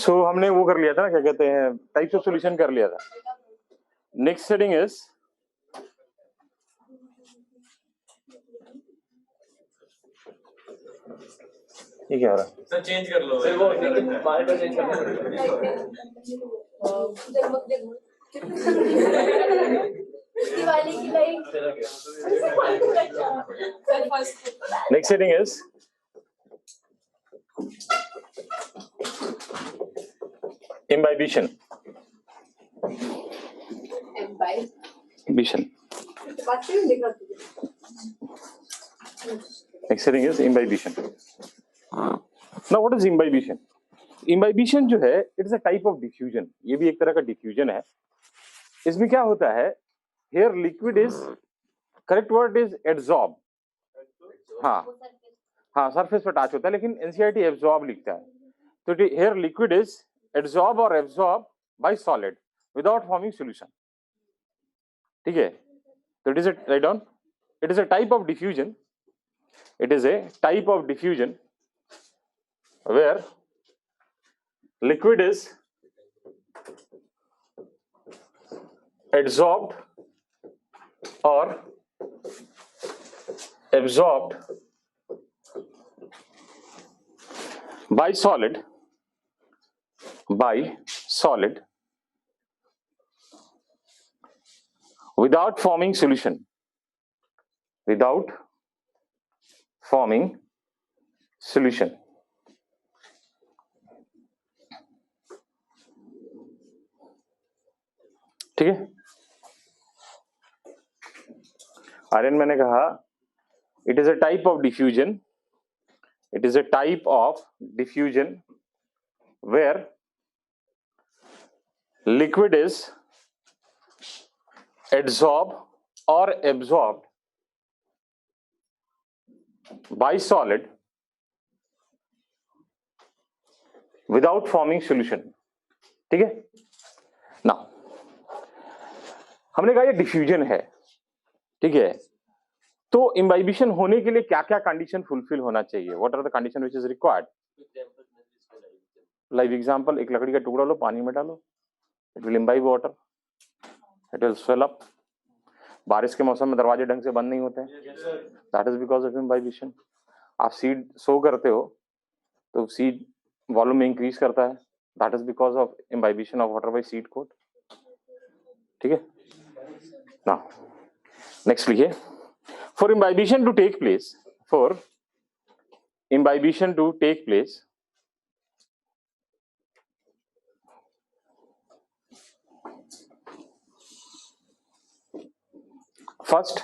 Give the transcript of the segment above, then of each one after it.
सो हमने वो कर लिया था ना, क्या कहते हैं, टाइप्स ऑफ सॉल्यूशन कर लिया था. नेक्स्ट हेडिंग इज ये क्या हो रहा है सर? चेंज कर लो सर, वो मॉनिटर चेंज करना पड़ेगा. दिवाली की light. Next heading is imbibition. Imbibition. Next heading is imbibition. Now what is imbibition? Imbibition जो है, it is a type of diffusion. ये भी एक तरह का diffusion है. इसमें क्या होता है, here liquid is, correct word is adsorb. हाँ सरफेस पर टच होता है, लेकिन NCERT absorb लिखता है. तो here liquid is adsorb or absorb by solid without forming solution. ठीक है, तो it is a, write down, it is a type of diffusion. It is a type of diffusion where liquid is adsorbed or absorbed by solid without forming solution. ठीक है, आर्यन मैंने कहा it is a type of diffusion. It is a type of diffusion where liquid is adsorbed or absorbed by solid without forming solution. ठीक है ना, हमने कहा ये डिफ्यूजन है. ठीक है, तो इम्बाइबिशन होने के लिए क्या क्या कंडीशन फुलफिल होना चाहिए? What are the condition which is required? Live example, एक लकड़ी का टुकड़ा लो, पानी में डालो, it will imbibe water, it will swell up. बारिश के मौसम में दरवाजे ढंग से बंद नहीं होते हैं, that is because of imbibition. आप सीड सो करते हो तो सीड वॉल्यूम में इंक्रीज करता है, that is because of imbibition of water by seed coat. ठीक है ना, नेक्स्ट लिखिए. For imbibition to take place, first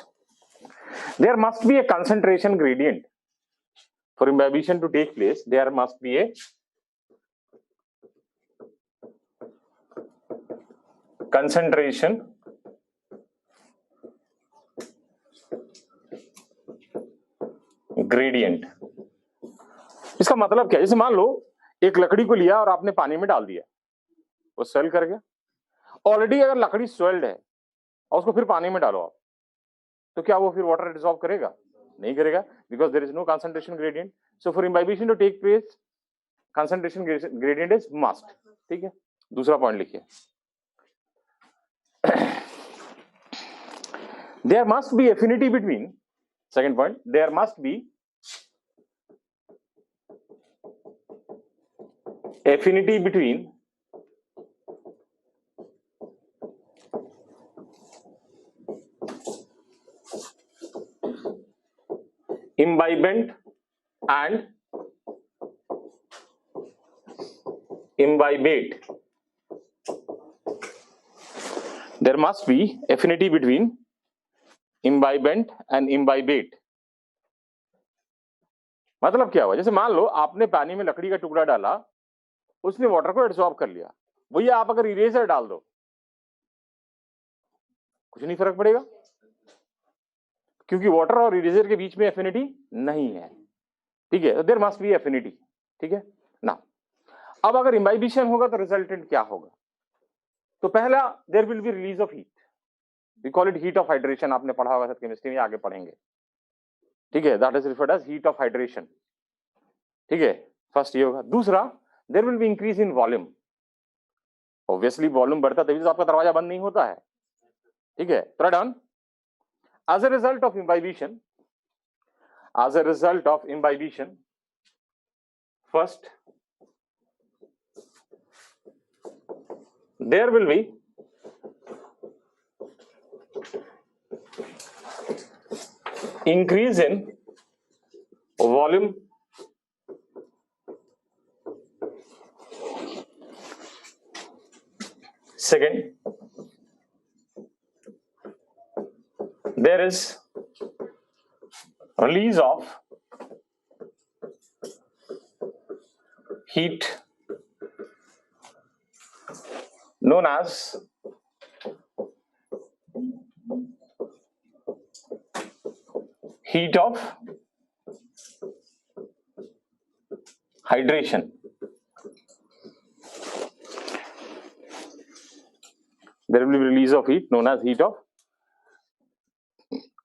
there must be a concentration gradient. For imbibition to take place, there must be a concentration gradient. इसका मतलब क्या है? जैसे मान लो एक लकड़ी को लिया और आपने पानी में डाल दिया, वो स्वेल कर गया. ऑलरेडी अगर लकड़ी स्वेल्ड है और उसको फिर पानी में डालो आप, तो क्या वो फिर वाटर एब्सॉर्ब करेगा? नहीं करेगा, because there is no concentration gradient. So for imbibition to take place, concentration gradient is must. ठीक है, दूसरा पॉइंट लिखिए. There must be affinity between, second point, there must be affinity between imbibant and imbibate. There must be affinity between imbibant and imbibate. मतलब क्या हुआ? जैसे मान लो आपने पानी में लकड़ी का टुकड़ा डाला, उसने वाटर को एब्सॉर्ब कर लिया. वही आप अगर इरेजर डाल दो, कुछ नहीं फर्क पड़ेगा, क्योंकि वाटर और इरेजर के बीच में एफिनिटी नहीं है. ठीक है, देयर मस्ट बी एफिनिटी. ठीक है ना. अब अगर इम्बाइबिशन होगा तो रिजल्टेंट क्या होगा? तो पहला, there will be release of heat. We call it heat of hydration. आपने पढ़ा होगा केमिस्ट्री में, आगे पढ़ेंगे. ठीक है, that is referred as heat of hydration. ठीक है, फर्स्ट ये होगा. दूसरा, there will be increase in volume. Obviously volume बढ़ता तभी तो आपका दरवाजा बंद नहीं होता है, ठीक है। थोड़ा down. As a result of imbibition, as a result of imbibition, first there will be increase in volume, second there is release of heat known as heat of hydration. There will be release of heat known as heat of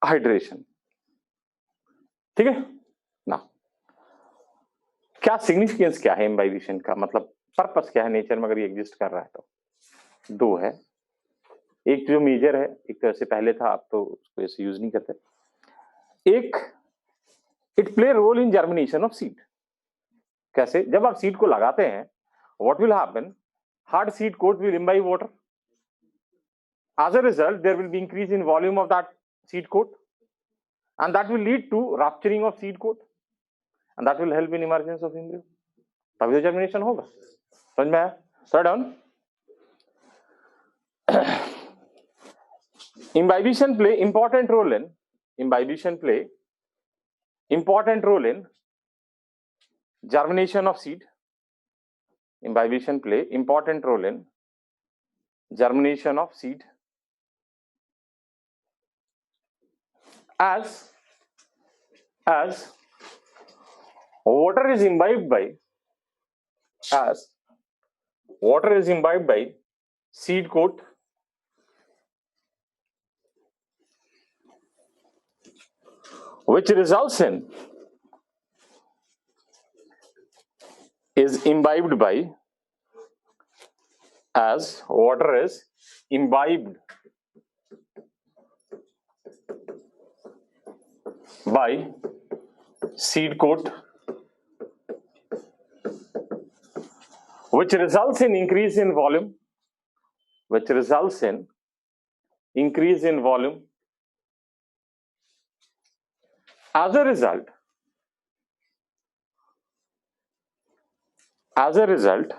hydration. ठीक है ना। क्या significance क्या है imbibition का, मतलब purpose क्या है नेचर में अगर ये एग्जिस्ट कर रहा है तो? दो है, एक जो मेजर है, एक तो ऐसे पहले था, अब तो उसको ऐसे यूज नहीं करते। एक, it play role in germination of seed. कैसे? जब आप सीड को लगाते हैं, what will happen, hard seed coat will imbibe water, as a result there will be increase in volume of that seed coat and that will lead to rupturing of seed coat and that will help in emergence of embryo, तभी तो germination होगा। समझ में आया? थोड़ा down. imbibition play important role in germination of seed. Imbibition play important role in germination of seed as water is imbibed by seed coat, which results in is imbibed by, as water is imbibed by seed coat, which results in increase in volume, as a result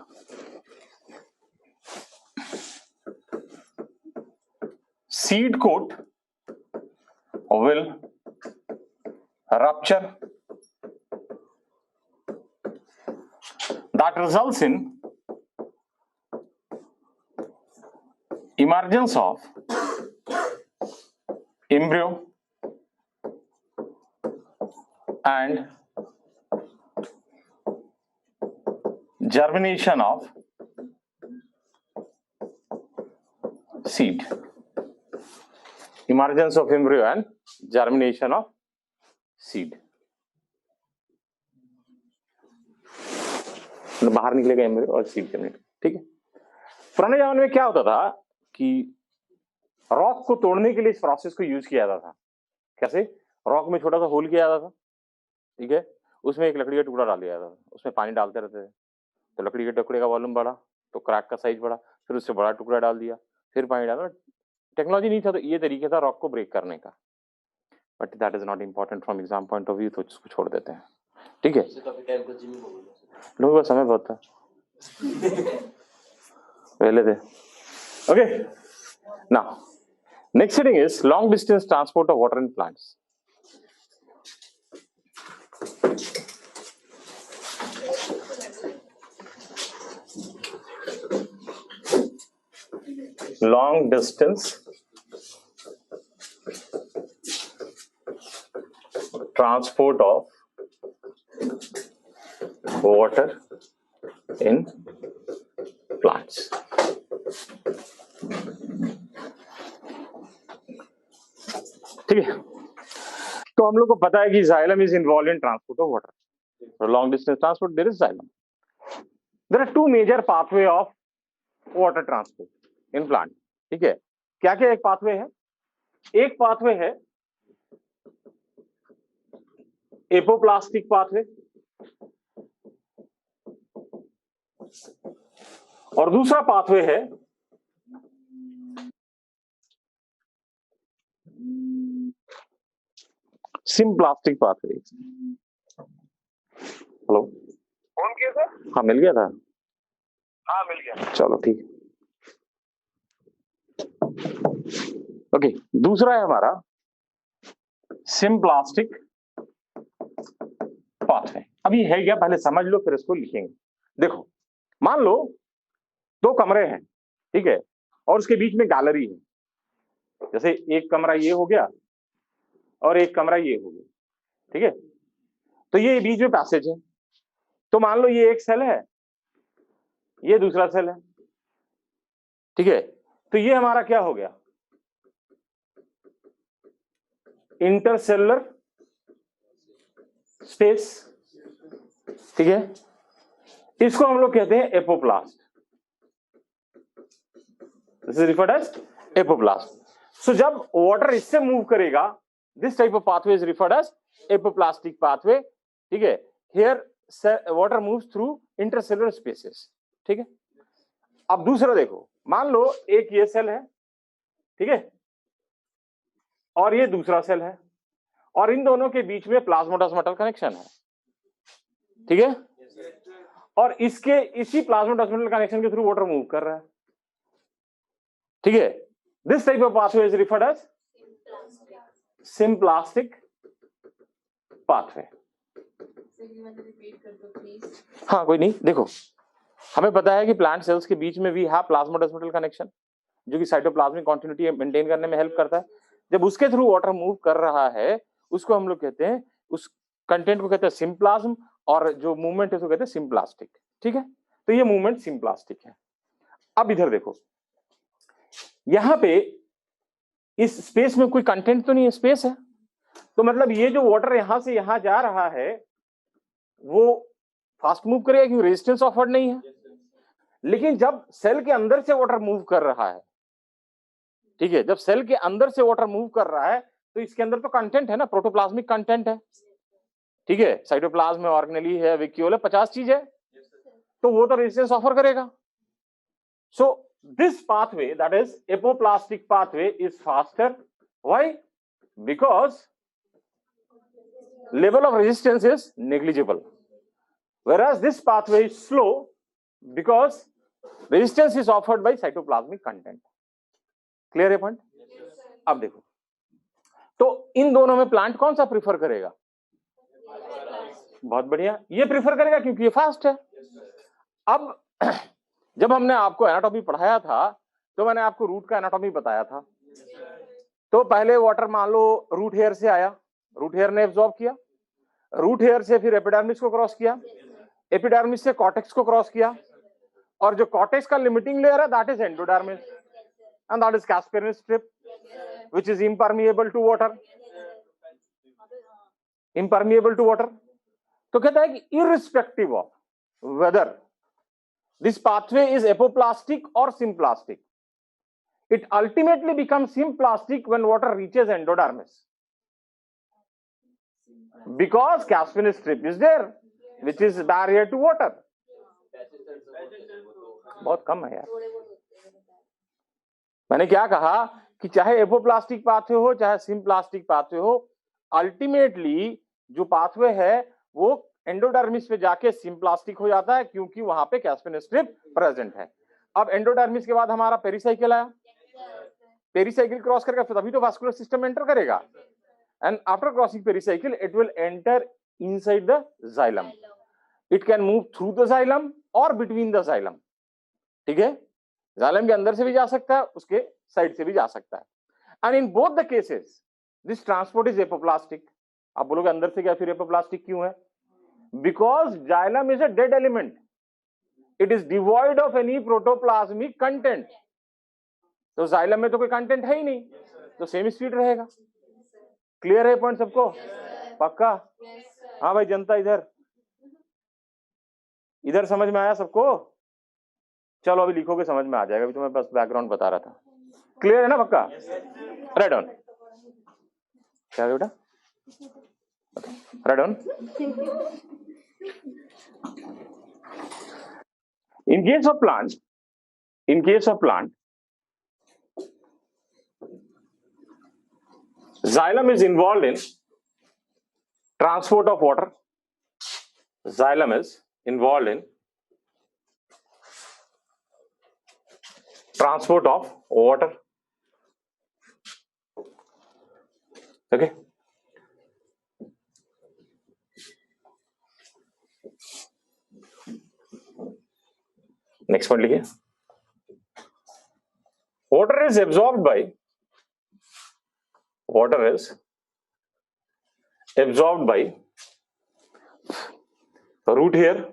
seed coat will rupture, that results in emergence of embryo and germination of seed. Emergence of embryo and germination of seed. बाहर निकलेगा embryo और seed germinate, ठीक है। पुराने जमाने में क्या होता था कि रॉक को तोड़ने के लिए इस प्रोसेस को यूज किया जाता था। कैसे? रॉक में छोटा सा होल किया जाता था, ठीक है, उसमें एक लकड़ी का टुकड़ा डाल दिया जाता था, उसमें पानी डालते रहते थे, तो लकड़ी के टुकड़े का वॉल्यूम बढ़ा तो क्रैक का साइज बढ़ा, फिर उससे बड़ा टुकड़ा डाल दिया, फिर पानी डाला। टेक्नोलॉजी नहीं था तो ये तरीके था रॉक को ब्रेक करने का, but that is not important from exam point of view, तो इसको छोड़ देते हैं, ठीक है। लोगों का समय बहुत था पहले थे। Okay, now next heading is long distance transport of water in plants. long distance transport of water in plants. ठीक है, तो हम लोग को पता है कि xylem is involve in transport of water. Long distance transport there is xylem. There are two major pathway of water transport in plant. ठीक है, क्या क्या एक पाथवे है? एक पाथवे है एपोप्लास्टिक पाथवे, और दूसरा पाथवे है सिम्प्लास्टिक पाथवे। हेलो, फोन किया सर? हाँ मिल गया था। हाँ मिल गया। चलो ठीक। ओके, दूसरा है हमारा सिम्प्लास्टिक पाथवे। अभी है क्या पहले समझ लो, फिर इसको लिखेंगे। देखो, मान लो दो कमरे हैं, ठीक है, और उसके बीच में गैलरी है। जैसे एक कमरा ये हो गया और एक कमरा ये हो गया, ठीक है। तो ये बीच में पैसेज है। तो मान लो ये एक सेल है, ये दूसरा सेल है, ठीक है। तो ये हमारा क्या हो गया? इंटरसेलुलर स्पेस, ठीक है। इसको हम लोग कहते हैं apoplast. This is referred as apoplast. So जब वाटर इससे मूव करेगा, this type of pathway is referred as apoplastic pathway, ठीक है। Here water moves through intercellular spaces, ठीक है। अब दूसरा देखो, मान लो एक ये सेल है, ठीक है, और ये दूसरा सेल है, और इन दोनों के बीच में प्लाज्मोडेस्माटल कनेक्शन है, ठीक है। और इसके इसी प्लाज्मोडेस्माटल कनेक्शन के थ्रू वाटर मूव कर रहा है, ठीक है। This type of pathway is referred as symplastic pathway. हाँ कोई नहीं, देखो हमें पता है कि प्लांट सेल्स के बीच में भी है प्लाज्मोडेस्माटल कनेक्शन, जो कि साइटोप्लाज्मिक कॉन्टिन्यूटी मेंटेन करने में हेल्प करता है। जब उसके थ्रू वाटर मूव कर रहा है, उसको हम लोग कहते हैं, उस कंटेंट को कहते हैं सिम्प्लाज्म, और जो मूवमेंट है उसको कहते हैं सिम्प्लास्टिक, ठीक है। तो ये मूवमेंट सिम्प्लास्टिक है। अब इधर देखो, यहां पे इस स्पेस में कोई कंटेंट तो नहीं है, स्पेस है। तो मतलब ये जो वाटर यहां से यहां जा रहा है वो फास्ट मूव करेगा क्योंकि रेजिस्टेंस ऑफर्ड नहीं है। लेकिन जब सेल के अंदर से वाटर मूव कर रहा है, ठीक है, जब सेल के अंदर से वाटर मूव कर रहा है तो इसके अंदर तो कंटेंट है ना, प्रोटोप्लाज्मिक कंटेंट है, ठीक है। साइटोप्लाज्म है, ऑर्गेनेली है, वैक्यूल है, 50 चीज है, तो वो तो रेजिस्टेंस ऑफर करेगा। So this pathway, that is apoplastic pathway, is faster. Why? Because level of resistance is negligible, whereas this pathway is slow because resistance is offered by cytoplasmic content. Clear है point? अब देखो, तो इन दोनों में plant कौन सा prefer करेगा? बहुत बढ़िया, ये प्रिफर करेगा क्योंकि ये फास्ट है। अब जब हमने आपको एनाटॉमी पढ़ाया था तो मैंने आपको रूट का एनाटॉमी बताया था। तो पहले वाटर मान लो रूट हेयर से आया, रूट हेयर ने एब्जॉर्ब किया, रूट हेयर से फिर एपिडर्मिस को क्रॉस किया, एपिडर्मिस से कॉर्टेक्स को क्रॉस किया, और जो कॉर्टेक्स का लिमिटिंग लेयर है that is endodermis, and that is Casparian strip which is impermeable to water, impermeable to water. तो कहता है कि irrespective of whether this pathway is apoplastic और symplastic, it ultimately becomes symplastic when water reaches endodermis, because Caspian strip is there which is barrier to water. बहुत कम है यार। मैंने क्या कहा कि चाहे एपोप्लास्टिक पाथवे हो चाहे सिम्प्लास्टिक पाथवे हो, अल्टीमेटली जो पाथवे है वो एंडोडर्मिस पे जाके सिम्प्लास्टिक हो जाता है क्योंकि वहां पे कैस्पियन स्ट्रिप प्रेजेंट है। अब एंडोडर्मिस के बाद हमारा पेरिसाइकिल आया, पेरिसाइकिल क्रॉस करके तभी तो वास्कुलर सिस्टम एंटर करेगा, and after crossing pericycle it will enter inside the xylem. It can move through the xylem और बिटवीन द जाइलम, ठीक है। जाइलम के अंदर से भी जा सकता है, उसके साइड से भी जा सकता है, and in both the cases this transport is apoplastic. आप बोलोगे अंदर से क्या फिर एपोप्लास्टिक क्यों है? Because xylem is a dead element, it is devoid of any protoplasmic content. तो जाइलम में तो कोई कंटेंट है ही नहीं, तो सेमी स्पीड रहेगा। क्लियर है पॉइंट सबको? पक्का? हाँ भाई जनता इधर इधर समझ में आया सबको? चलो अभी लिखोगे समझ में आ जाएगा, अभी तो मैं बस बैकग्राउंड बता रहा था। क्लियर है ना पक्का? Right on. क्या बेटा? Right on. In case of plant, xylem is involved in transport of water. Xylem is involved in transport of water. Okay. Next one लिखिए. Water is absorbed by root here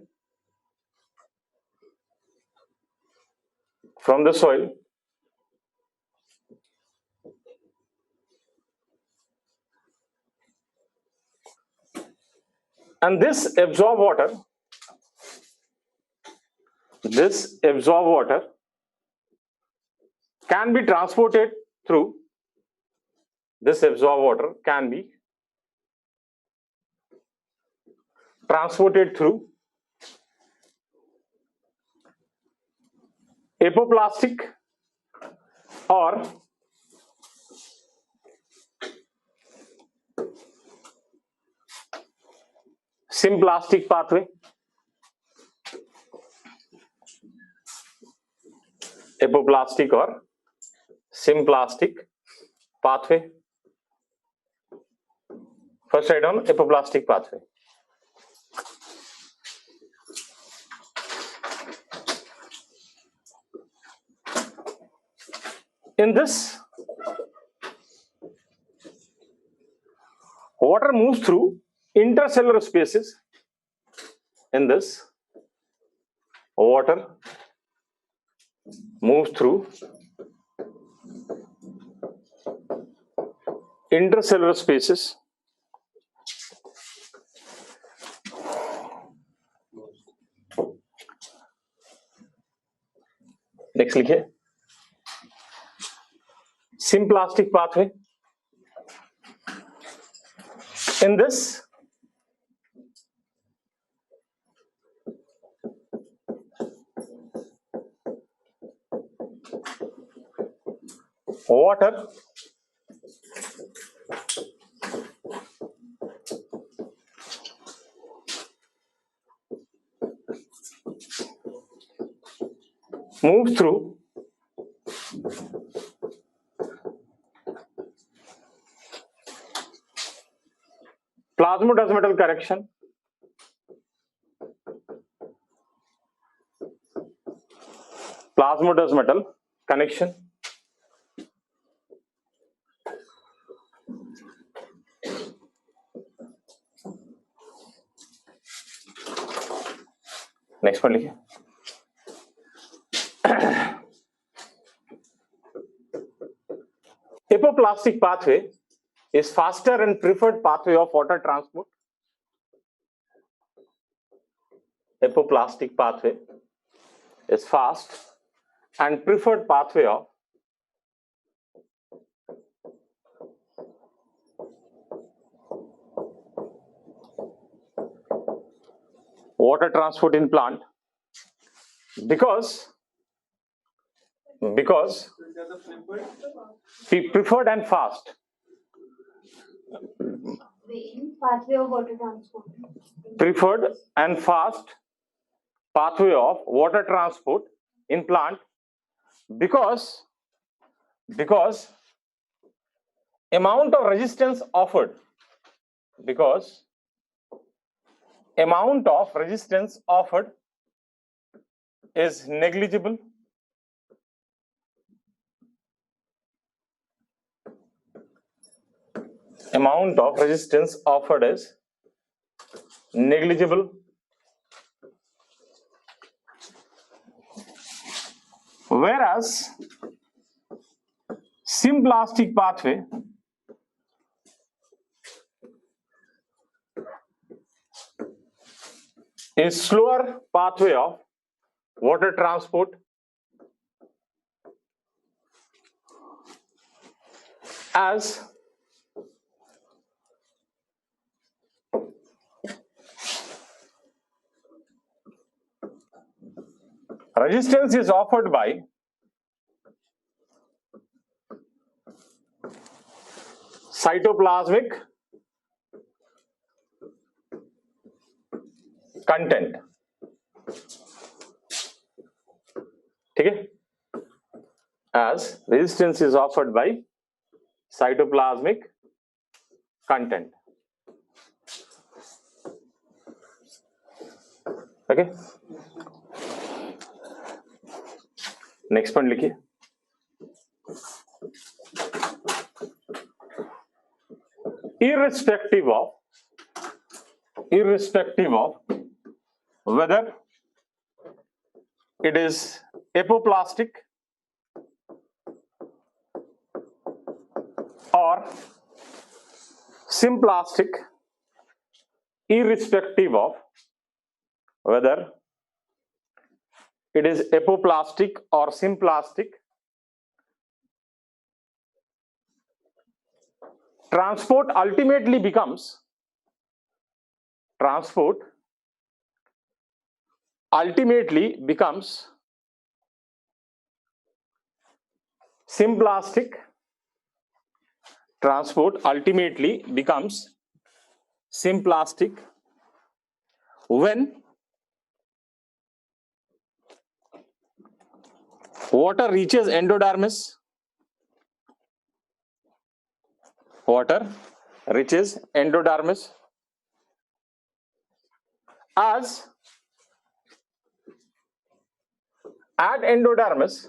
from the soil, and this absorbed water can be transported through apoplastic or symplastic pathway. Apoplastic or symplastic pathway. First write down apoplastic pathway. In this, water moves through intercellular spaces. In this, water moves through intercellular spaces. Next लिखिए. Symplastic pathway. In this, water moves through plasmodesmatal correction, plasmodesmatal connection, next one लिखिए. Apoplastic pathway is faster and preferred pathway of water transport. Apoplastic pathway is fast and preferred pathway of water transport in plant because preferred and fast. Pathway of water transport. Preferred and fast pathway of water transport in plant because amount of resistance offered is negligible. Amount of resistance offered is negligible. Whereas symplastic pathway a slower pathway of water transport as resistance is offered by cytoplasmic content. ठीक है, as resistance is offered by cytoplasmic content. Okay, next point लिखिए. irrespective of whether it is apoplastic or symplastic, irrespective of whether it is apoplastic or symplastic, transport ultimately becomes symplastic. Transport ultimately becomes symplastic when water reaches endodermis. As at endodermis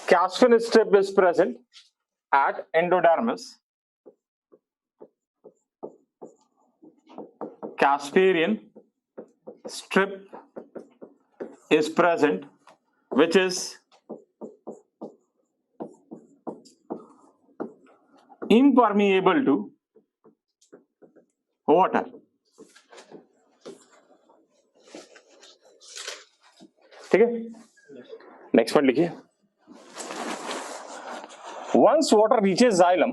Caspian strip is present. At endodermis Casparian strip is present, which is impermeable to water. ठीक है, next point लिखिए. Once water reaches xylem,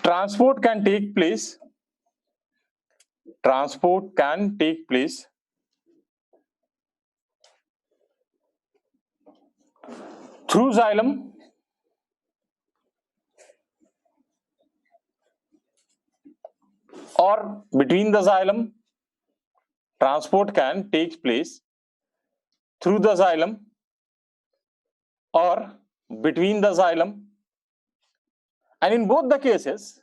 transport can take place through xylem or between the xylem. Transport can take place through the xylem or between the xylem, and in both the cases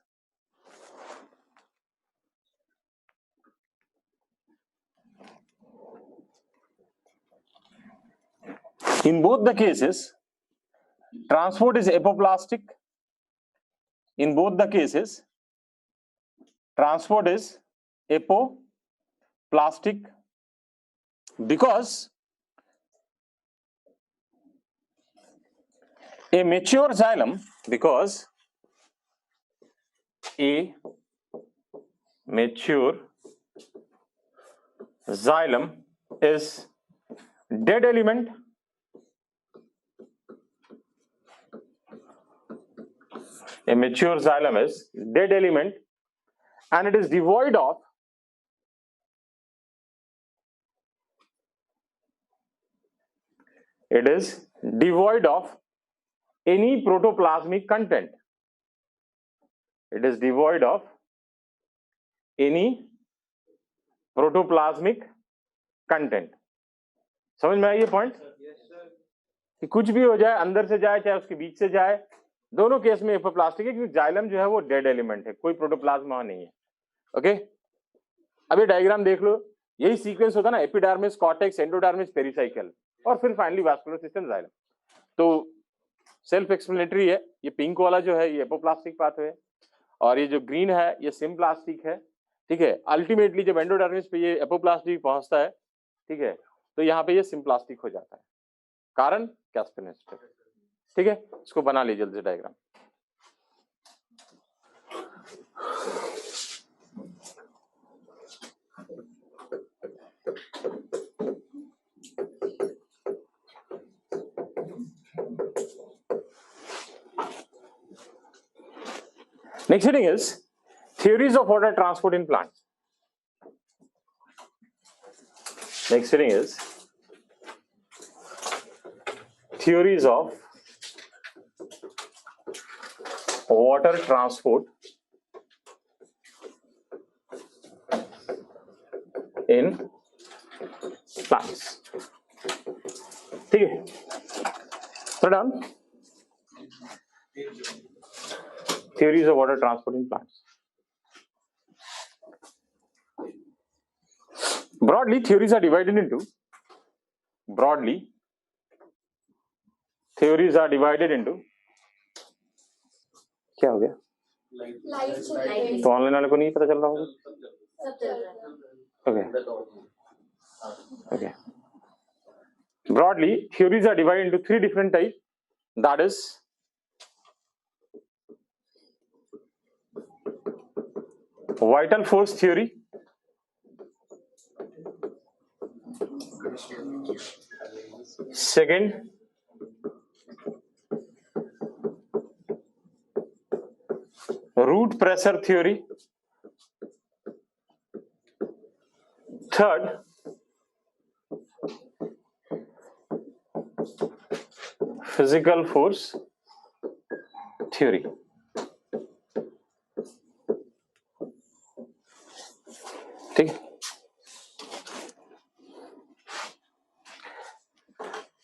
transport is apoplastic. In both the cases transport is apoplastic because a mature xylem is dead element. A mature xylem is dead element and it is devoid of any protoplasmic content. It is devoid of any protoplasmic content. समझ में आई ये point कि कुछ भी हो जाए, अंदर से जाए चाहे उसके बीच से जाए, दोनों केस में एपोप्लास्टिक है, क्योंकि जाइलम जो है वो डेड एलिमेंट है, कोई प्रोटोप्लाज्म वहां नहीं है. ओके, अब ये डायग्राम देख लो, यही सीक्वेंस होता है ना, एपिडर्मिस, कॉर्टेक्स, एंडोडर्मिस, पेरिसाइकल और फिर फाइनली वास्कुलर सिस्टम, जाइलम. तो सेल्फ एक्सप्लेनेटरी है। ये पिंक वाला जो है ये एपोप्लास्टिक पाथवे है और ये जो ग्रीन है ये सिम्प्लास्टिक है। ठीक है, अल्टीमेटली जब एंडोडर्मिस पे ये एपोप्लास्टिक पहुंचता है, ठीक है, तो यहाँ पे ये सिम्प्लास्टिक हो जाता है, कारण कैस्पेनेस्टर। ठीक है, इसको बना लीजिए जल्दी से diagram. Next heading is theories of water transport in plants. Next heading is theories of water transport in plants. ठीक है, so done. Theories of water transport in plants. Broadly, theories are divided into क्या हो गया? Light तो online वाले को नहीं पता चल रहा होगा? सब चल रहा है। Okay. Broadly, theories are divided into three different types. That is vital force theory, second root pressure theory, third physical force theory. ठीक है,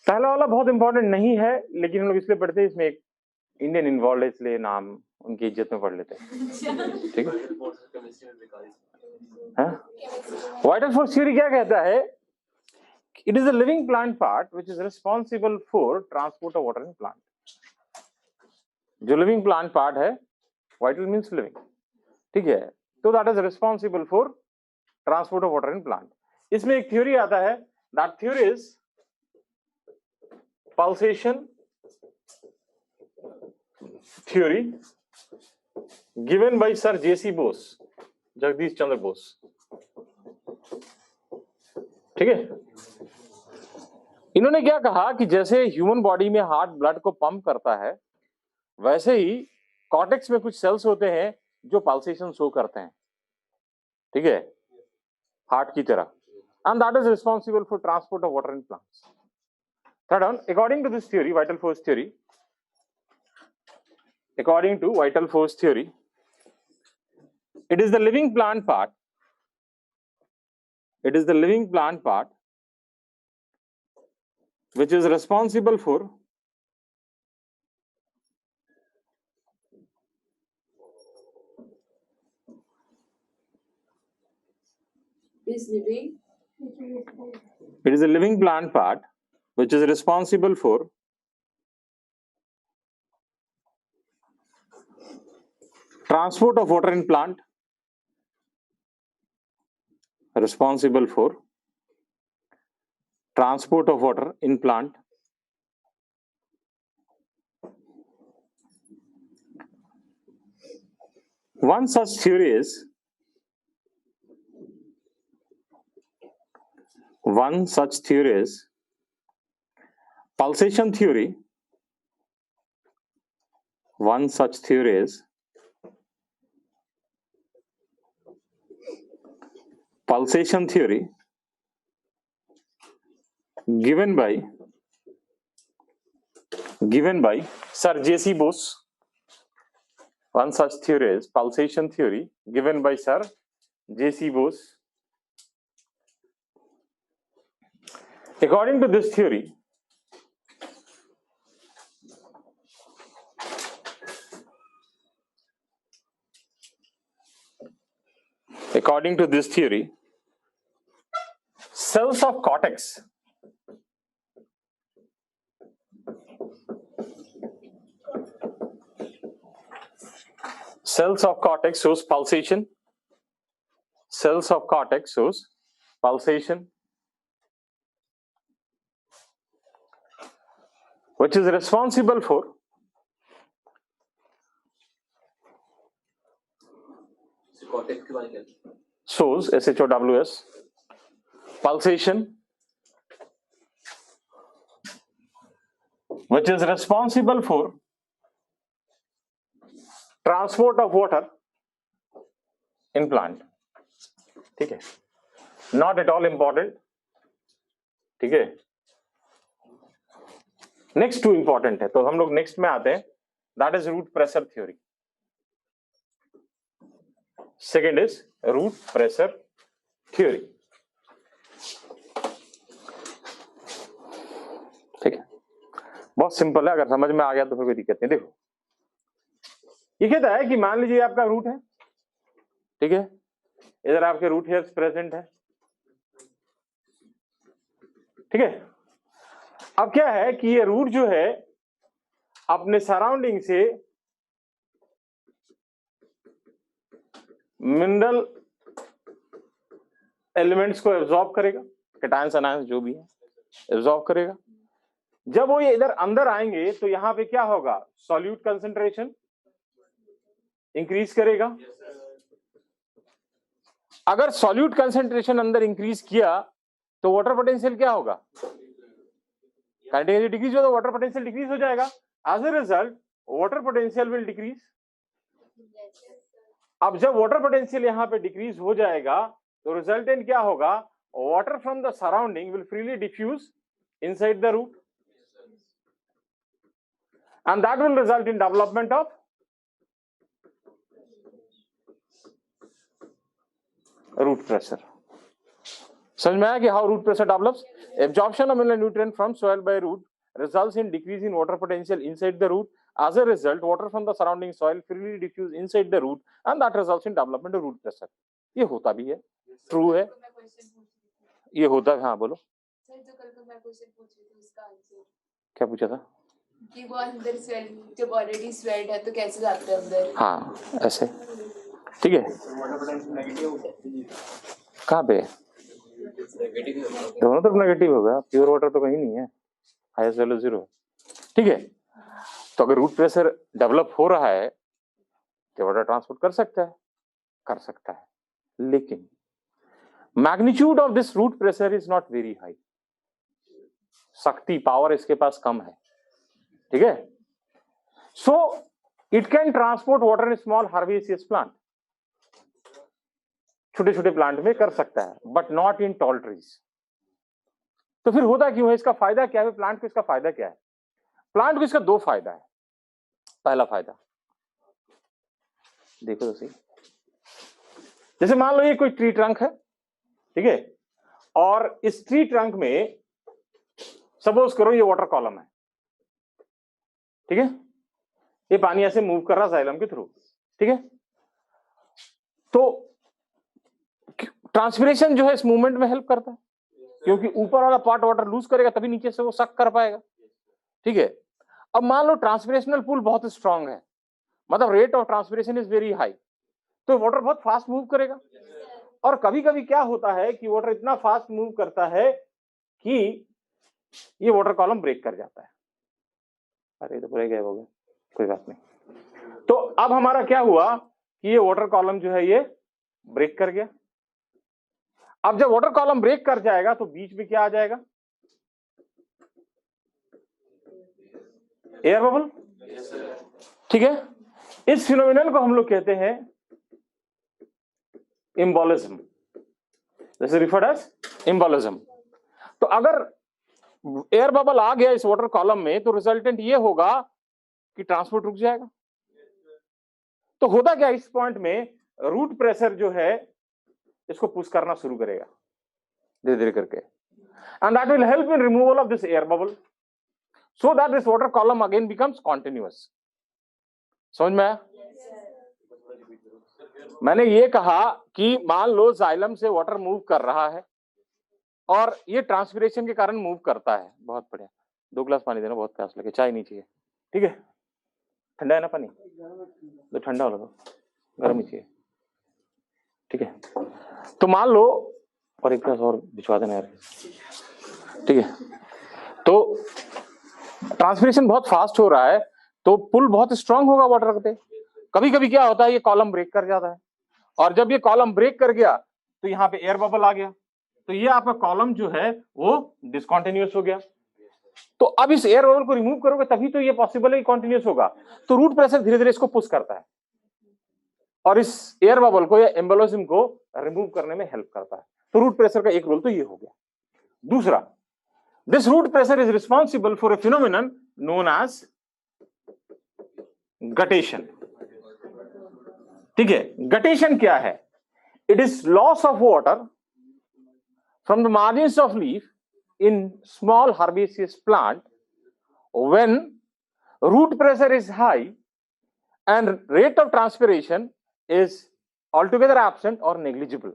पहला वाला बहुत इंपॉर्टेंट नहीं है, लेकिन हम लोग इसलिए पढ़ते हैं, इसमें एक इंडियन इन्वॉल्व है इसलिए नाम उनकी इज्जत में पढ़ लेते हैं। ठीक है, वाइटल फोर्स थ्योरी क्या कहता है? It is a living plant part which is responsible for transport of water in plant. जो लिविंग प्लांट पार्ट है, वाइटल मीन्स लिविंग, ठीक है, तो that is responsible for transport of water in plant. इसमें एक थ्योरी आता है, that theory is pulsation theory given by sir J C Bose, Jagdish Chandra Bose. ठीक है, इन्होंने क्या कहा कि जैसे ह्यूमन बॉडी में हार्ट ब्लड को पंप करता है, वैसे ही कॉर्टेक्स में कुछ सेल्स होते हैं जो पल्सेशन शो करते हैं, ठीक है, हार्ट की तरह, and that is responsible for transport of water in plants. Third one, according to this theory, vital force theory, according to vital force theory, it is the living plant part, it is the living plant part which is responsible for it is a living plant part which is responsible for transport of water in plant, responsible for transport of water in plant. One such theory is pulsation theory. One such theory is pulsation theory given by Sir J.C. Bose. One such theory is pulsation theory given by Sir J.C. Bose. According to this theory, cells of cortex cells of cortex shows pulsation. Cells of cortex shows pulsation, which is responsible for cortex के बारे में क्या? shows SHOWS pulsation, which is responsible for transport of water in plant. ठीक है, not at all important. ठीक है, next two important है, तो हम लोग नेक्स्ट में आते हैं. That is root pressure theory. Second is root pressure theory. ठीक है, बहुत सिंपल है, अगर समझ में आ गया तो फिर कोई दिक्कत नहीं. देखो, ये कहता है कि मान लीजिए आपका रूट है. ठीक है, इधर आपके रूट हेयर्स प्रेजेंट है. ठीक है, अब क्या है कि ये रूट जो है अपने सराउंडिंग से मिनरल एलिमेंट्स को एब्जॉर्ब करेगा, कैटायंस अनायंस जो भी है एब्जॉर्ब करेगा. जब वो ये इधर अंदर आएंगे तो यहां पे क्या होगा, सॉल्यूट कंसंट्रेशन इंक्रीज करेगा. अगर सॉल्यूट कंसंट्रेशन अंदर इंक्रीज किया तो वाटर पोटेंशियल क्या होगा, काइनेटिक डिक्रीज हो तो वाटर पोटेंशियल डिक्रीज हो जाएगा. As a result water potential will decrease. अब जब वाटर पोटेंशियल यहां पे डिक्रीज हो जाएगा तो रिजल्टेंट क्या होगा, water from the surrounding will freely diffuse inside the root and that will result in development of root pressure. समझ में आया कि how root pressure develops. Absorption of mineral nutrient from soil by root results in decrease in water potential inside the root. As a result, water from the surrounding soil freely diffuse inside the root and that results in development of root pressure. ये होता भी है, true है, ये होता है. हाँ बोलो. सर जो कल को मैं क्वेश्चन पूछ रही थी उसका आंसर क्या पूछा था कि वो अंदर स्वेल जब ऑलरेडी स्वेल्ड है तो कैसे जाता है अंदर. हाँ ऐसे. ठीक है, कहाँ पे दोनों तरफ नेगेटिव होगा, प्योर वाटर तो कहीं नहीं है, हाईएस्ट वैल्यू 0. ठीक है, तो अगर रूट प्रेशर डेवलप हो रहा है तो वाटर ट्रांसपोर्ट कर सकता है, लेकिन magnitude of this root pressure is not very high. शक्ति पावर इसके पास कम है. ठीक है, so it can transport water in small herbaceous plant. छोटे छोटे प्लांट में कर सकता है, but not in tall trees. तो फिर होता क्यों है, इसका फायदा क्या है प्लांट को, इसका फायदा क्या है. प्लांट को इसका दो फायदा है. पहला फायदा देखो तो सही, जैसे मान लो ये कोई ट्री ट्रंक है. ठीक है, और इस ट्री ट्रंक में सपोज करो ये वाटर कॉलम है. ठीक है, ये पानी ऐसे मूव कर रहा है जाइलम के थ्रू. ठीक है, तो ट्रांसपिरेशन जो है इस मूवमेंट में हेल्प करता है, क्योंकि ऊपर वाला पार्ट वाटर लूज करेगा तभी नीचे से वो सक कर पाएगा. ठीक है, अब मान लो ट्रांसपिरेशनल पूल बहुत स्ट्रांग है, मतलब rate of transpiration is very high, तो वाटर बहुत फास्ट मूव करेगा. और कभी कभी क्या होता है कि वाटर इतना फास्ट मूव करता है कि ये वाटर कॉलम ब्रेक कर जाता है. अरे तो पूरा गैप हो गया, कोई बात नहीं. तो अब हमारा क्या हुआ कि ये वाटर कॉलम जो है ये ब्रेक कर गया. अब जब वाटर कॉलम ब्रेक कर जाएगा तो बीच में क्या आ जाएगा, एयर बबल. ठीक है, इस फिनोमिनन को हम लोग कहते हैं इम्बोलिज्म, जैसे रिफर्ड एज इम्बोलिज्म. तो अगर एयर बबल आ गया इस वाटर कॉलम में तो रिजल्टेंट ये होगा कि ट्रांसपोर्ट रुक जाएगा. तो होता क्या इस पॉइंट में, रूट प्रेशर जो है इसको पुश करना शुरू करेगा धीरे धीरे करके, and that will help in removal of this air bubble so that this water column again becomes continuous. समझ में आया. मैंने ये कहा कि मान लो जाइलम से वाटर मूव कर रहा है और ये ट्रांसपिरेशन के कारण मूव करता है. बहुत बढ़िया, 2 गिलास पानी देना, बहुत प्यास लगे, चाय नहीं चाहिए. ठीक है, ठंडा है ना पानी, तो ठंडा हो लगा. गर्म ही चाहिए, ठीक है। तो मान लो, और एक ग्लास और भिजवा देना यार, ठीक है। तो ट्रांसपिरेशन बहुत फास्ट हो रहा है, तो पुल बहुत स्ट्रांग होगा वाटर पे। कभी कभी क्या होता है, ये कॉलम ब्रेक कर जाता है, और जब ये कॉलम ब्रेक कर गया तो यहाँ पे एयर बबल आ गया, तो ये आपका कॉलम जो है वो डिसकंटिन्यूअस हो गया। तो अब इस एयर बबल को रिमूव करोगे तभी तो ये पॉसिबल है कंटिन्यूअस होगा। तो रूट प्रेशर धीरे धीरे इसको पुश करता है और इस एयर बबल को या एम्बोलिज्म को रिमूव करने में हेल्प करता है। तो रूट प्रेशर का एक रोल तो ये हो गया। दूसरा, this root pressure is responsible for a phenomenon known as guttation. ठीक है, गटेशन क्या है? It is loss of water from the margins of leaf in small herbaceous plant when root pressure is high and rate of transpiration is altogether absent or negligible.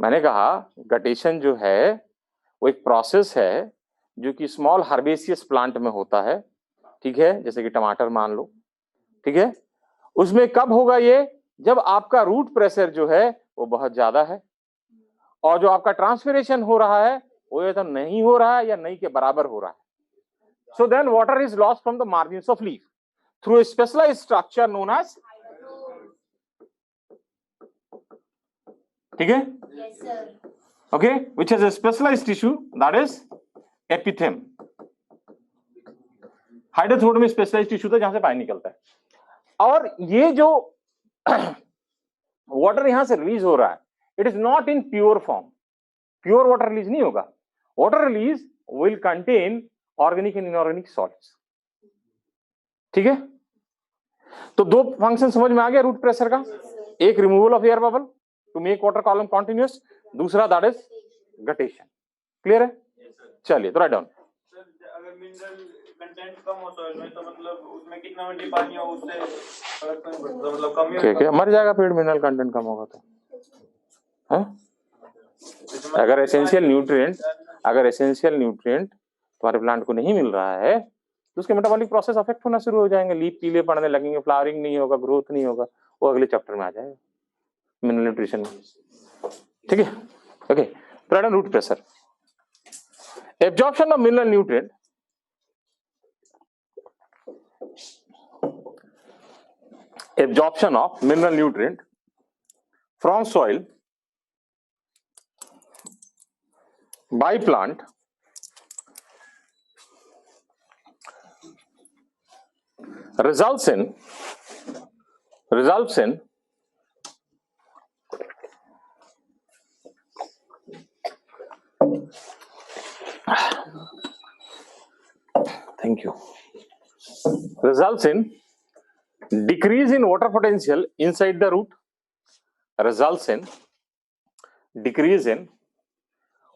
मैंने कहा guttation जो है वो एक प्रोसेस है जो कि स्मॉल हर्बेसियस प्लांट में होता है, ठीक है, जैसे कि टमाटर मान लो, ठीक है। उसमें कब होगा ये? जब आपका रूट प्रेशर जो है वो बहुत ज्यादा है और जो आपका ट्रांसपिरेशन हो रहा है वो ये तो नहीं हो रहा है या नहीं के बराबर हो रहा है। So then water is lost from the margins of leaf through a specialized structure known as, ठीक है, Yes, sir. Okay, which is a specialized tissue that is epithem. हाइड्रोथोड में स्पेशलाइज्ड टिश्यू था जहां से पानी निकलता है। और ये जो वाटर यहां से रिलीज हो रहा है, it is not in pure form. Pure water release नहीं होगा। Water release will contain organic and inorganic salts, ठीक है। तो दो फंक्शन समझ में आ गया रूट प्रेशर का, एक removal of air bubble to make water column continuous, दूसरा दैट इज गटेशन। क्लियर है? चलिए तो राइट डाउन। अगर मिनरल कंटेंट कम हो सॉइल में तो मतलब उसमें कितना मिट्टी पानी हो उससे फर्क नहीं पड़ता, मतलब कम ही ठीक है, मर जाएगा पेड़ मिनरल कंटेंट कम होगा तो, हाँ? अगर एसेंशियल न्यूट्रिएंट तुम्हारे प्लांट को नहीं मिल रहा है तो उसके मेटाबॉलिक प्रोसेस अफेक्ट होना शुरू हो जाएंगे, लीफ पीले पड़ने लगेंगे, फ्लावरिंग नहीं होगा, ग्रोथ नहीं होगा। वो अगले चैप्टर में आ जाएगा मिनरल न्यूट्रिशन में, ठीक है। ओके, तो root pressure, absorption of mineral nutrient, absorption of mineral nutrient from soil by plant results in thank you, results in decrease in water potential inside the root, results in decrease in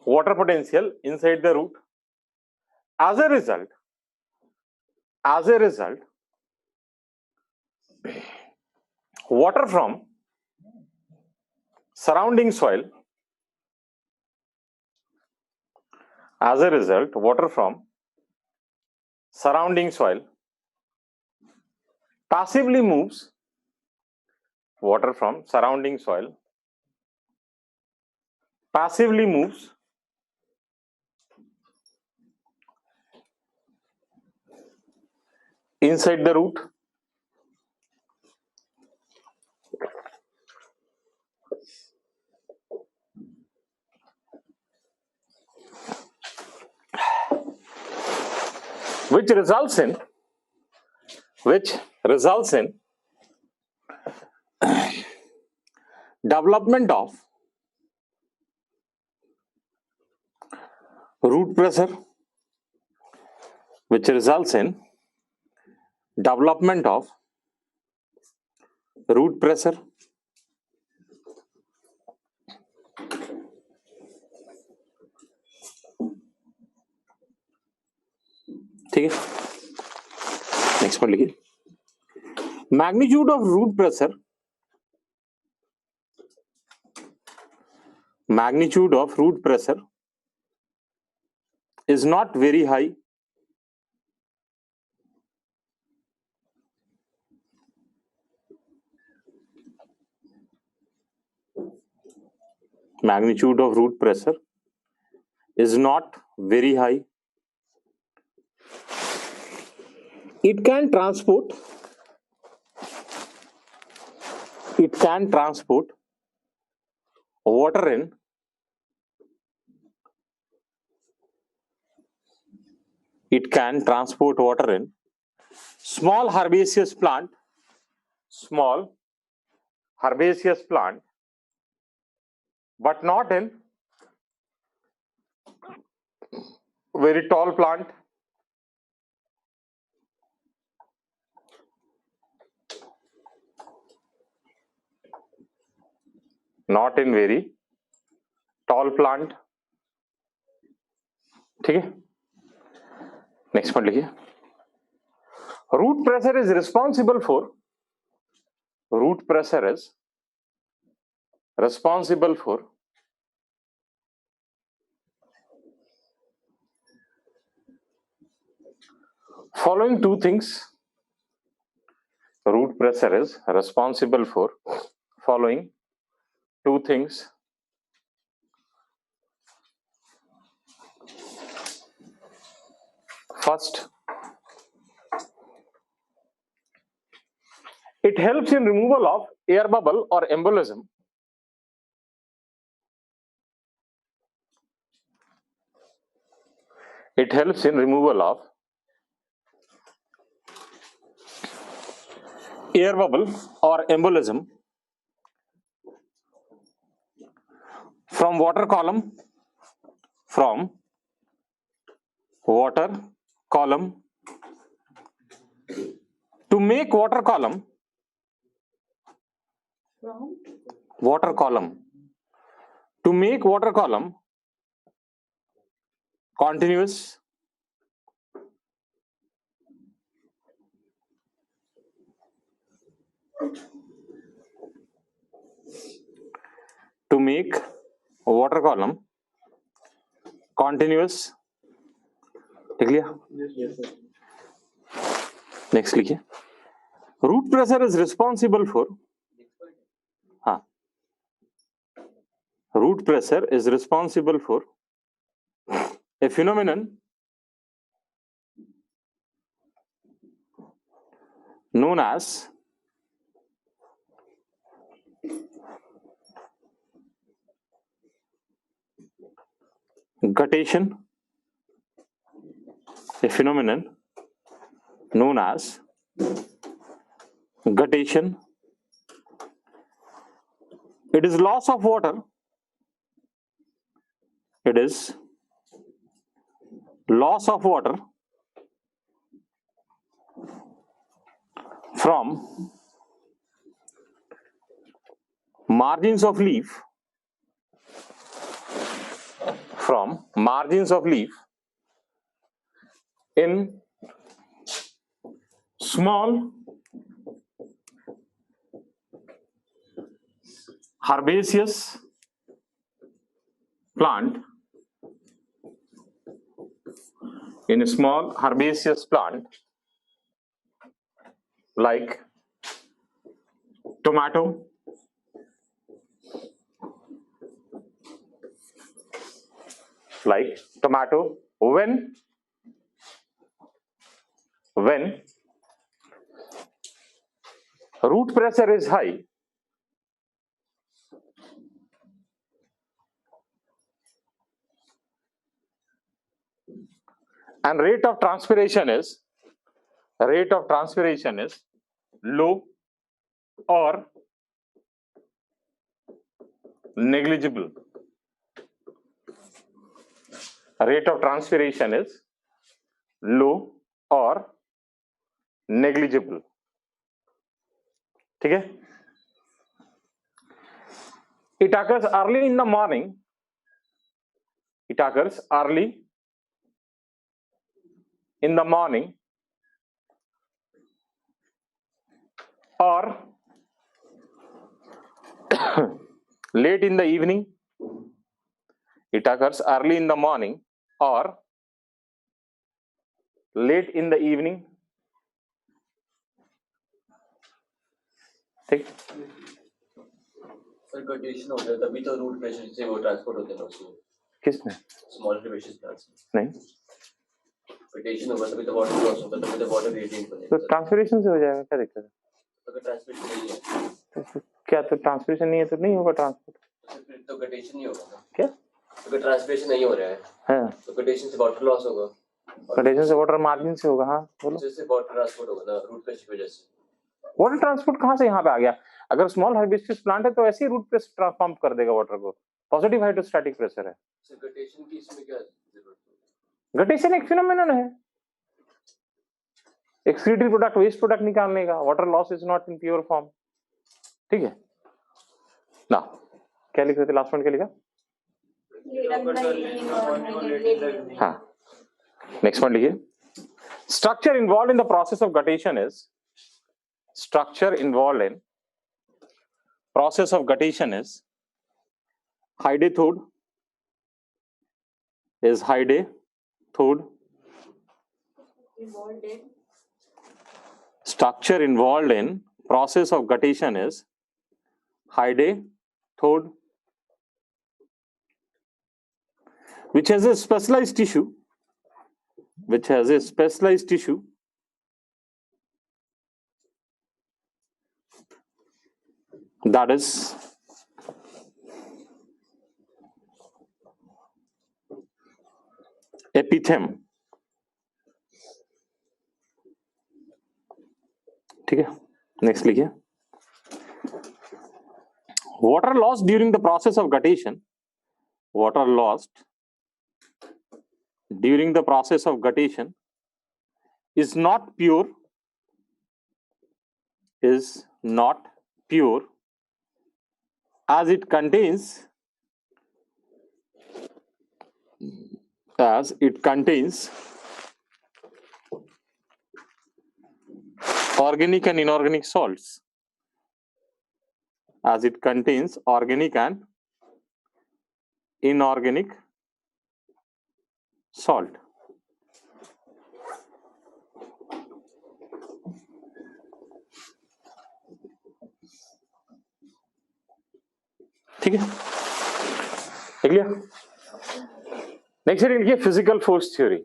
water potential inside the root. As a result, water from surrounding soil, as a result, water from surrounding soil passively moves, water from surrounding soil passively moves inside the root, which results in development of root pressure, which results in development of root pressure, ठीक है। Next पर लिखिए, magnitude of root pressure, magnitude of root pressure is not very high magnitude of root pressure is not very high. It can transport water in small herbaceous plant, but not in very tall plant. Not in very tall plant. ठीक है, next point लिखिए. Root pressure is responsible for following two things. Root pressure is responsible for following two things. First, it helps in removal of air bubble or embolism. It helps in removal of air bubble or embolism from water column to make water column continuous. To make water column continuous. लिख लिया? Next लिखिए. Root pressure is responsible for, हाँ, root pressure is responsible for a phenomenon known as guttation. A phenomenon known as guttation. It is loss of water. It is loss of water from margins of leaf, in small herbaceous plant, like tomato, when root pressure is high, and rate of transpiration is low or negligible. Rate of transpiration is low or negligible. ठीक है? It occurs early in the morning. Or late in the evening. It occurs early in the morning or late in the evening. ठीक. Sir guttation हो गया तभी तो root pressure से वो transport होते हैं उसमें किसमें? स्मॉल ट्रिपेशियस प्लांट्स नहीं, गटेशन होगा तभी तो वाटर लॉस होगा तभी तो वाटर ग्रेडियंट तो बनेगा ट्रांसपिरेशन से हो जाएगा, क्या दिक्कत है? अगर ट्रांसमिशन नहीं है तो क्या, तो ट्रांसपिरेशन नहीं है तो नहीं होगा ट्रांसपोर्ट? तो फिर तो गटेशन नहीं होगा ना क्या? अगर ट्रांसमिशन नहीं हो रहा है हाँ, तो गटेशन से वाटर लॉस होगा कंडीशन से वाटर मार्जिन से होगा। हाँ बोलो, उससे वाटर ट्रांसपोर्ट होगा ना रूट प्रेशर की वजह से वाटर ट्रांसपोर्ट कहाँ से यहाँ पे आ गया? अगर स्मॉल हाइबिस्कस प्लांट है तो ऐसे ही रूट प्रेस ट्रांसफॉर्म कर देगा वाटर को, पॉजिटिव हाइड्रोस्टैटिक प्रेशर है। सर गटेशन की इसमें क्या जरूरत है गटेशन एक फिनोमेनन है, एक्सक्रीटरी प्रोडक्ट, वेस्ट प्रोडक्ट निकालने का। Water loss is not in pure form, ठीक है ना? क्या लिख रहे थे लास्ट पॉइंट, क्या लिखा? हाँ, नेक्स्ट पॉइंट लिखिए। Structure involve in the process of guttation is, structure involved in process of guttation is Heyde-Thode structure involved in process of guttation is Heyde-Thode, which has a specialized tissue that is epitheme, ठीक है। Next लिखिए। Water loss during the process of guttation, water lost during the process of guttation is not pure as it contains organic and inorganic salts, as it contains organic and inorganic salt. ठीक है, देख लिया। Next लिखिए physical force theory.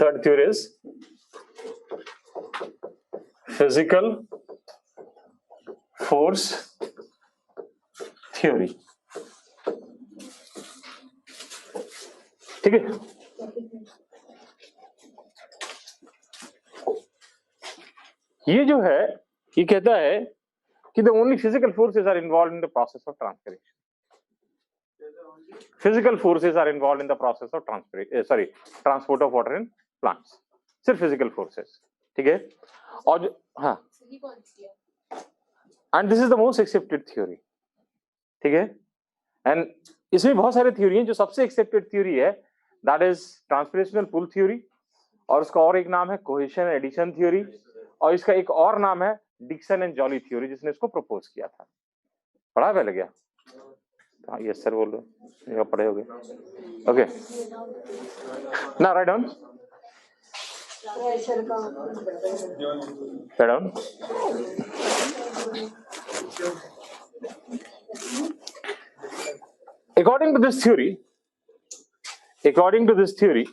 Third theory is physical force theory, ठीक है। ये जो है, ये कहता है कि the only physical forces are involve in the process of transpiration. Physical forces are involve in the process of transport of water in plants. सिर्फ फिजिकल फोर्सेस, ठीक है। और हाँ, and this is the most accepted theory, ठीक है। And इसमें बहुत सारे थ्योरी हैं, जो सबसे एक्सेप्टेड थ्योरी है दैट इज ट्रांसपिरेशनल पुल थ्योरी, और उसका और एक नाम है कोहेशन एडिशन थ्योरी, और इसका एक और नाम है डिक्सन एंड जॉली थ्योरी, जिसने इसको प्रपोज किया था। पढ़ा पहले क्या? हाँ यस सर बोल रहे हो, पढ़े होगे। ओके ना, write down, write down. According to this theory,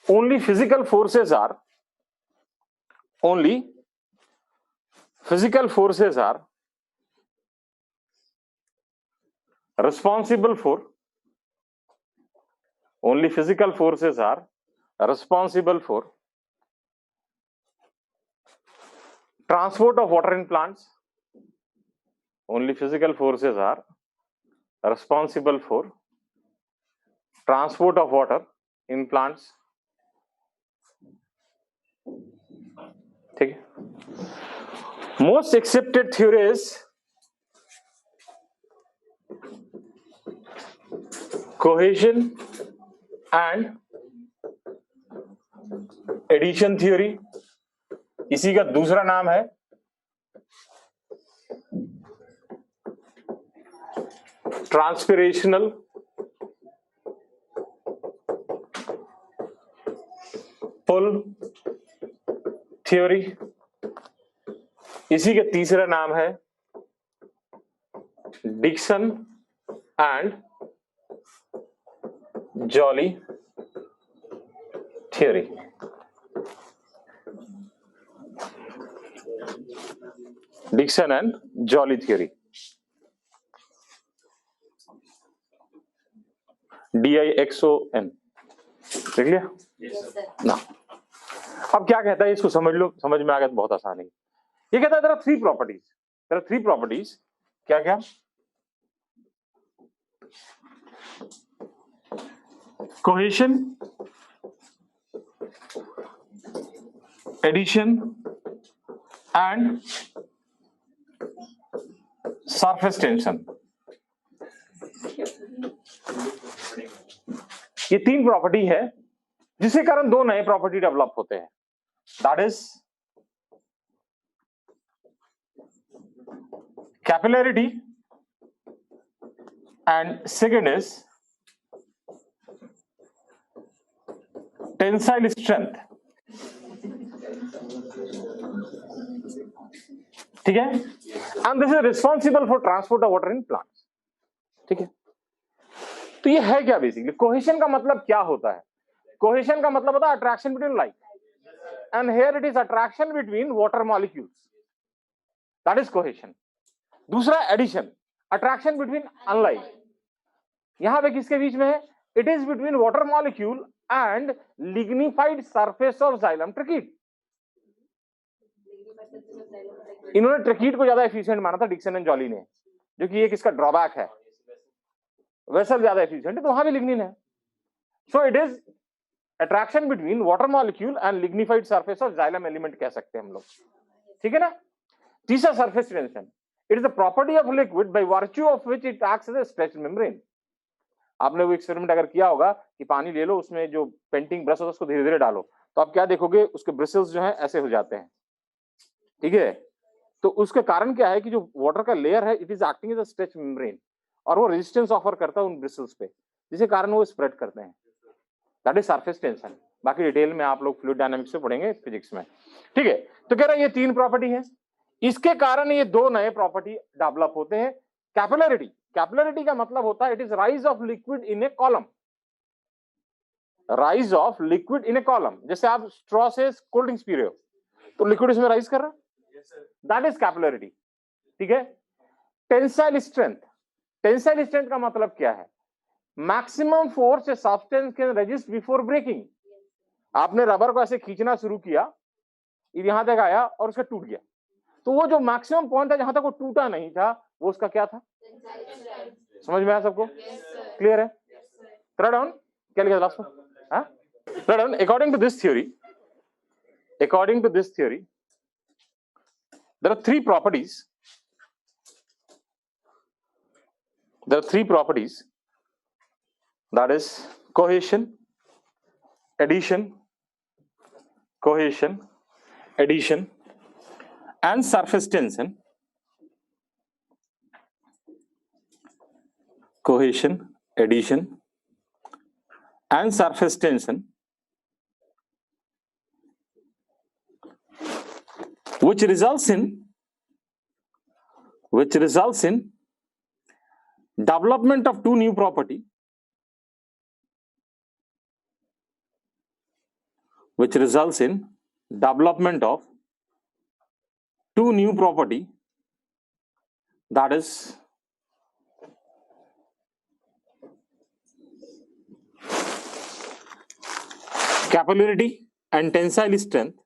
only physical forces are responsible for transport of water in plants. Only physical forces are responsible for transport of water in plants, ठीक है। Most accepted theory is cohesion and addition theory, इसी का दूसरा नाम है ट्रांसपिरेशनल full theory, इसी के तीसरा नाम है Dixon and Joly theory. Dixon and Joly theory, DIXON, देख लिया ना। अब क्या कहता है, इसको समझ लो, समझ में आ गया तो बहुत आसान है। ये कहता है there are three properties, there are three properties, क्या क्या? Cohesion, adhesion and surface tension. ये तीन प्रॉपर्टी है जिसके कारण दो नए प्रॉपर्टी डेवलप होते हैं, that is capillarity and second is tensile strength. ठीक है, and this is responsible for transport of water in plants. ठीक है, तो ये है क्या बेसिकली? कोहेशन का मतलब क्या होता है? कोहेशन का मतलब होता है attraction between like, and here it is attraction between water molecules, that is cohesion. दूसरा एडिशन, अट्रैक्शन बिटवीन अनलाइट। यहां पे किसके बीच में है? It is between water molecule and lignified surface of xylem tracheid. इन्होंने ट्रकीट को ज्यादा एफिशिएंट माना था डिक्सन एंड जॉली ने, जो कि एक इसका ड्रॉबैक है, वेसल ज्यादा एफिशिएंट है तो वहां भी लिग्निन है। So it is attraction between water molecule and lignified surface of xylem element कह सकते हैं हम लोग। ठीक है ना। तीसरा surface tension, it is the property of liquid by virtue of which it acts as a stretch membrane. आपने वो एक्सपेरिमेंट अगर किया होगा कि पानी ले लो, उसमें जो पेंटिंग ब्रश होता है उसको धीरे धीरे डालो, तो आप क्या देखोगे, उसके ब्रिसल्स जो है ऐसे हो जाते हैं। ठीक है, तो उसके कारण क्या है कि जो वाटर का लेयर है it is acting as a stretch membrane, और वो रेजिस्टेंस ऑफर करता है उन ब्रिसल्स पे, जिसके कारण वो स्प्रेड करते हैं। That is surface tension. बाकी डिटेल में आप लोग फ्लूइड डायनामिक्स में पढ़ेंगे फिजिक्स में। ठीक है, तो कह रहा है ये तीन प्रॉपर्टी है, इसके कारण ये दो नए प्रॉपर्टी डेवलप होते हैं। कैपिलैरिटी, कैपिलैरिटी का मतलब होता है it is rise of liquid in A column, rise of liquid in A column. जैसे आप स्ट्रॉ से कोल्ड ड्रिंक्स पी रहे हो तो लिक्विड इसमें राइज कर रहा है, दैट इज कैपिलैरिटी। ठीक है। टेंसाइल स्ट्रेंथ, टेंसाइल स्ट्रेंथ का मतलब क्या है? Maximum force a substance can resist before breaking. आपने रबर को ऐसे खींचना शुरू किया, यहां तक आया और उसका टूट गया, तो वो जो मैक्सिमम पॉइंट था जहां तक वो टूटा नहीं था, वो उसका क्या था? समझ में आया सबको? क्लियर है? थ्रो डाउन, क्या लिखा लास्ट में? Throw down, according to this theory, according to this theory, there are three properties. There are three properties, that is cohesion, adhesion, cohesion, adhesion, and surface tension. Cohesion, adhesion, and surface tension, which results in development of two new property, which results in development of two new property, that is capillarity and tensile strength,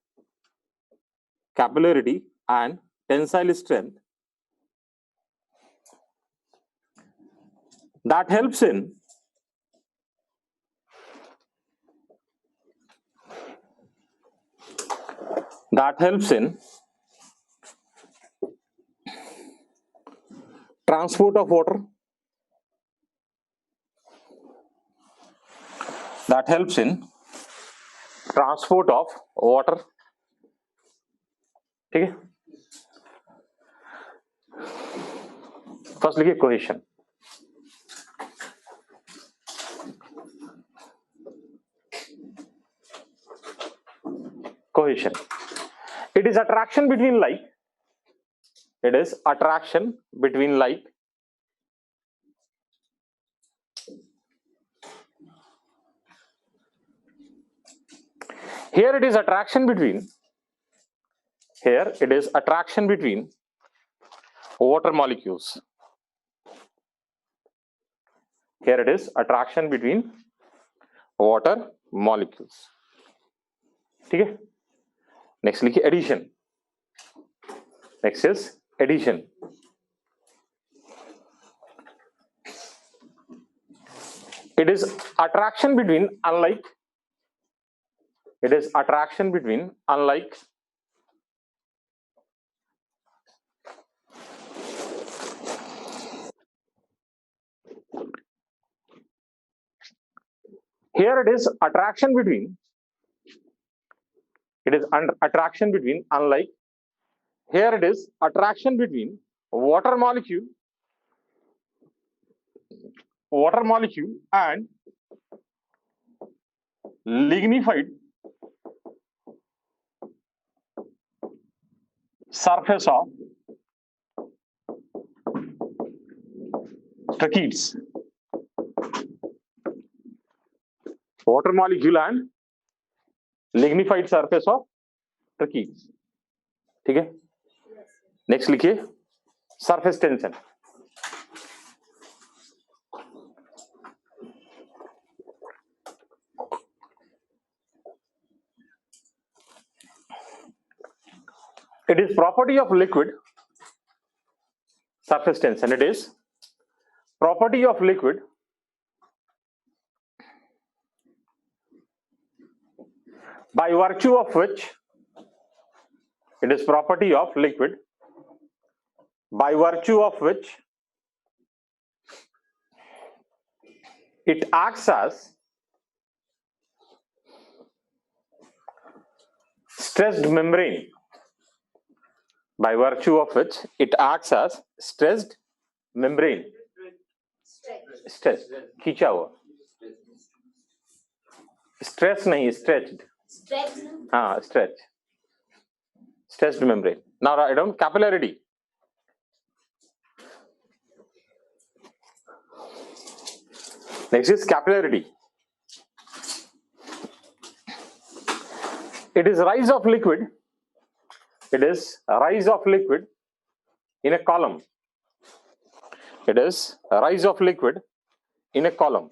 capillarity and tensile strength, that helps in transport of water, that helps in transport of water. ठीक है, first लिखिए cohesion. cohesion. It is attraction between like. It is attraction between like. Here it is attraction between. Here it is attraction between water molecules. Here it is attraction between water molecules. ठीक है. Next लिखिए addition. Next is addition. It is attraction between unlike. It is attraction between unlike. Here it is attraction between. It is attraction between unlike. Here it is attraction between water molecule and lignified surface of tracheids. Water molecule and lignified surface of tracheids. ठीक है. Next लिखिए surface tension. It is property of liquid. Surface tension. It is property of liquid by virtue of which. It is property of liquid by virtue of which it acts as stressed membrane. By virtue of which it acts as stressed membrane. Stress खींचा हुआ. Stress नहीं, stretched. हाँ, stretch. Stressed membrane. Now write down capillarity. Next is capillarity. It is rise of liquid. It is a rise of liquid in a column. It is a rise of liquid in a column.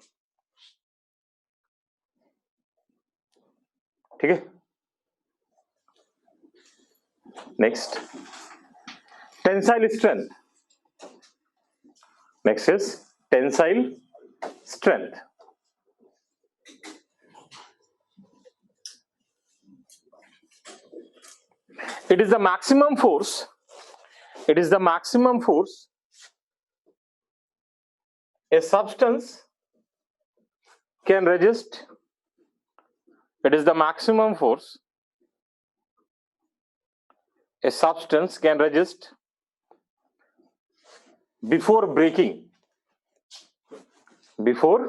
ठीक है. Next, tensile strength. Next is tensile strength. It is the maximum force. It is the maximum force a substance can resist. It is the maximum force a substance can resist before breaking. Before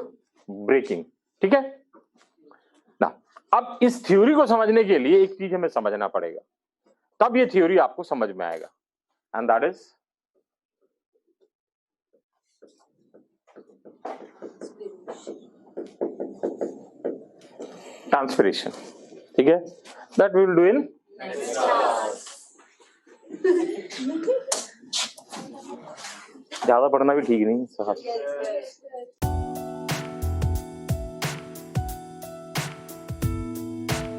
breaking. ठीक है ना. अब इस theory को समझने के लिए एक चीज हमें समझना पड़ेगा, तब ये थ्योरी आपको समझ में आएगा, एंड दैट इज ट्रांसपिरेशन. ठीक है, that we will do in ज्यादा पढ़ना भी ठीक नहीं साहब.